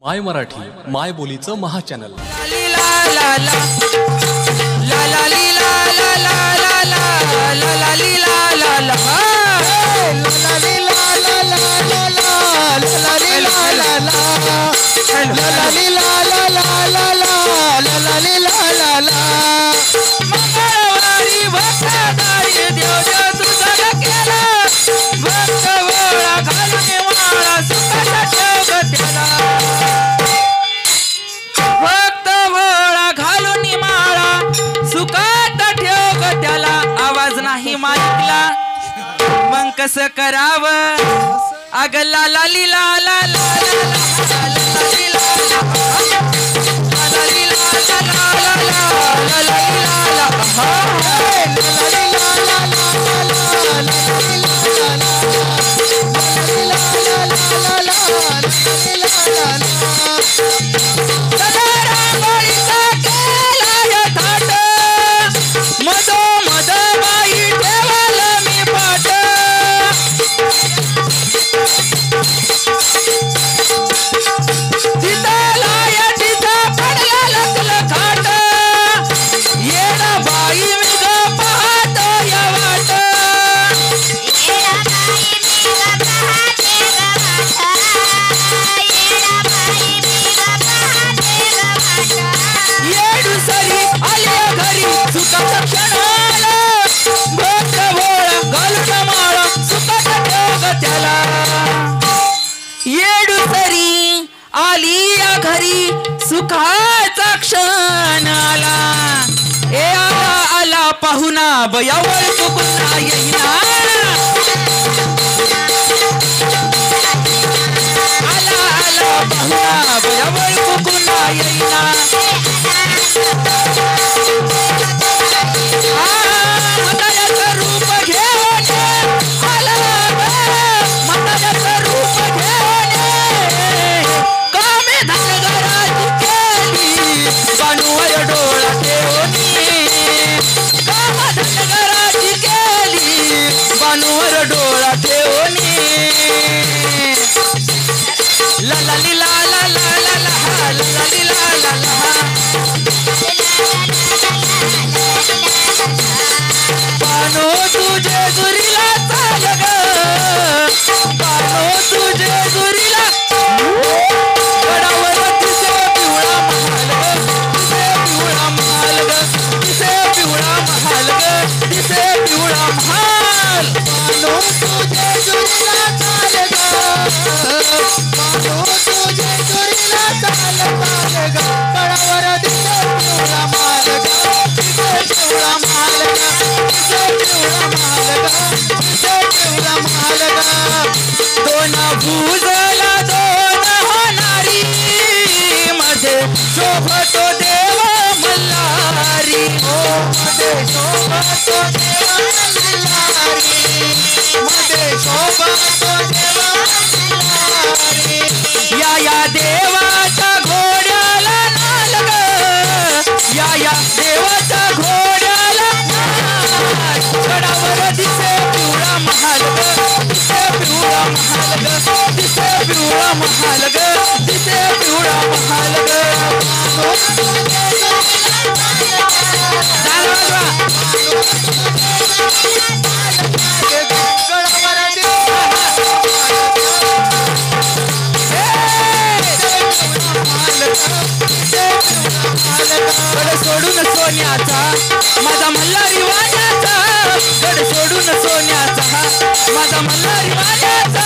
माय मराठी माय बोलीचं महाचॅनल। मग कसं करावं अग ला ला ली ला ला ला सुखाचा क्षण आला ए आला आला पाहुणा बयावर तो पुन्हा येईना आला आला पाहुणा बयावर तो पुन्हा येईना म्हाताऱ्याचं रूप घेऊन आला म्हाताऱ्याचं रूप घेऊन कामे धनगराची बाणूवर डोळा ठेवणी कामा धनगराची केली बाणूवर डोळा ठेवणी ला ला ली ला ला ला ला ला ला ली ला ला ला बाणू तुझे दुरीला चाल ग बाणू तुझे दुरीला गडावर दिसे पिवळा महाल दिसे पिवळा महाल ग दिसे पिवळा महाल बाणू तुझे दुरीला चाल ग बाणू तुझे दुरीला चाल ग गडावर दिसे पिवळा महाल ग दिसे पिवळा महाल ग दिसे पिवळा महाल ग दिसे पिवळा महाल ग दोन भुजला दोन होणारी मध्ये शोभतो देव मल्हारी ओ मध्ये शोभतो देव मल्हारी मध्ये शोभतो देव मल्हारी या देवाच्या घोड्याला नाल ग या देवाच्या घोड्याला नाल गडावर दिसे पिवळा महाल ग दिसे पिवळा महाल ग दिसे पिवळा महाल ग दिसे पिवळा महाल ग गड सोडून सोन्याचा माझा मल्हारी वाण्याचा गड सोडून सोन्याचा माझा मल्हारी वाण्याचा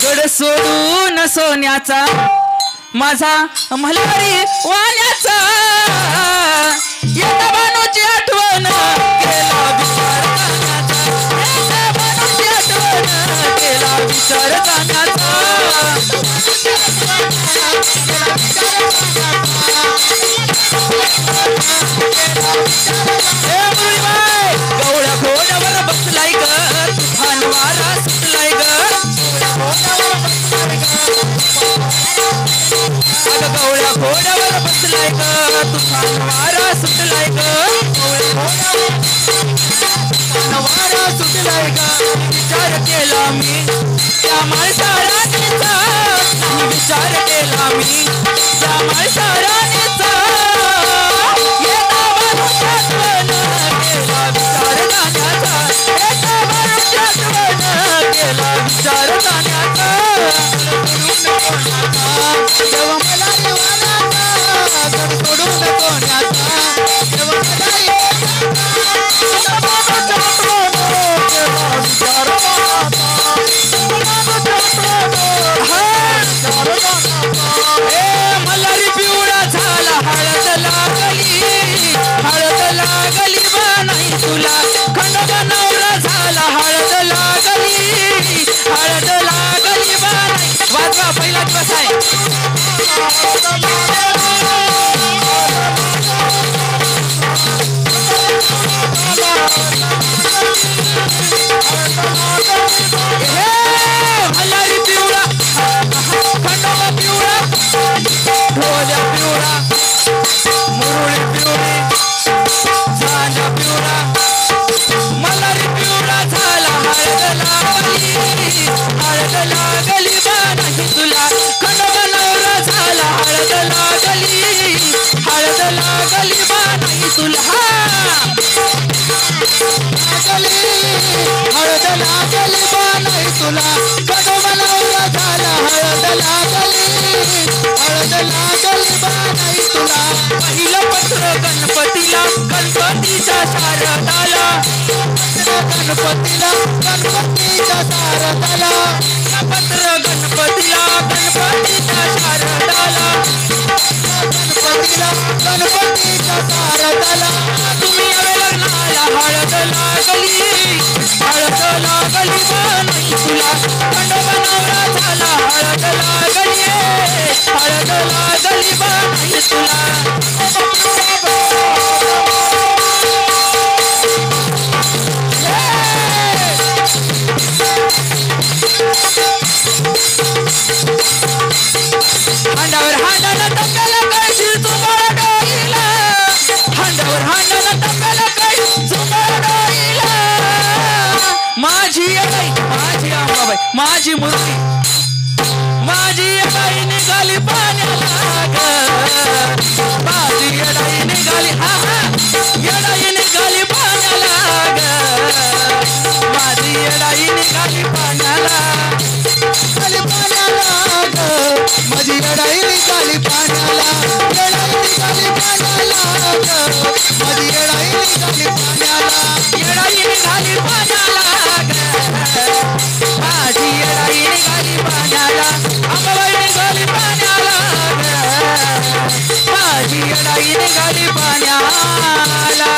गड सोडून सोन्याचा माझा मल्हारी वाण्याचा येता बाणूची आठवण केला विचार जाण्याचा येता बाणूची आठवण केला विचार जाण्याचा गवळ्या घोड्यावर बसलाय ग तुफान वारा सुटलाय ग अग गवळ्या घोड्यावर बसलाय ग तुफान वारा सुटलाय ग वारा सुटलाय ग विचार केला मी त्या माणसाला विचार केला मी त्या माळसराणीचा येता मनुष्यात वन केला विचार जाण्याचा येता मनुष्यात वन केला विचार जाण्याचा देवा मला निवानाचा घर सोडून कोण्याचा देवा मलारी पिवळा झाला हळद लागली बा नाही तुला खंडोबा नवरा झाला हळद लागली बा नाही वाजवा पहिला दिवस आहे मलारी पिवळा खंडोबा पिवळा ढोल्या पिवळा मुरुळी पिवळी झांजा पिवळा मलारी पिवळा झाला हळद लागली बा नाही तुला खंडोबा नवरा झाला हळद लागली बा नाही तुला हळद लागली बा नाही तुला खंडोबा नवरा झाला हळद लागली बा नाही तुला पहिलं पत्र गणपतीला गणपतीच्या शारदाला गणपतीच्या शारदाला पत्र गणपतीच्या शारदाला तुम्ही यावे लग्नाला हळद लागली बा नाही तुला खंडोबा नवरा झाला हळद लागली बा नाही तुला हांडावर हांडाला टप्प्याला कळशी चुंबळ डोईला हांडावर हांडाला टप्प्याला कळशी चुंबळ डोईला माझी आई माझी अंबाबाई माझी मूर्ती माझी बाई निघाली पाण्याला ग माझी येडाई निघाली येडाई निघाली पाण्याला ग माझी येडाई निघाली पाण्याला ग माझी येडाई निघाली पाण्याला माझी येडाई निघाली पाण्याला येडाई निघाली पाण्याला माझी येडाई निघाली पाण्याला अंबाबाई निघाली पाण्याला माझी येडाई निघाली पाण्याला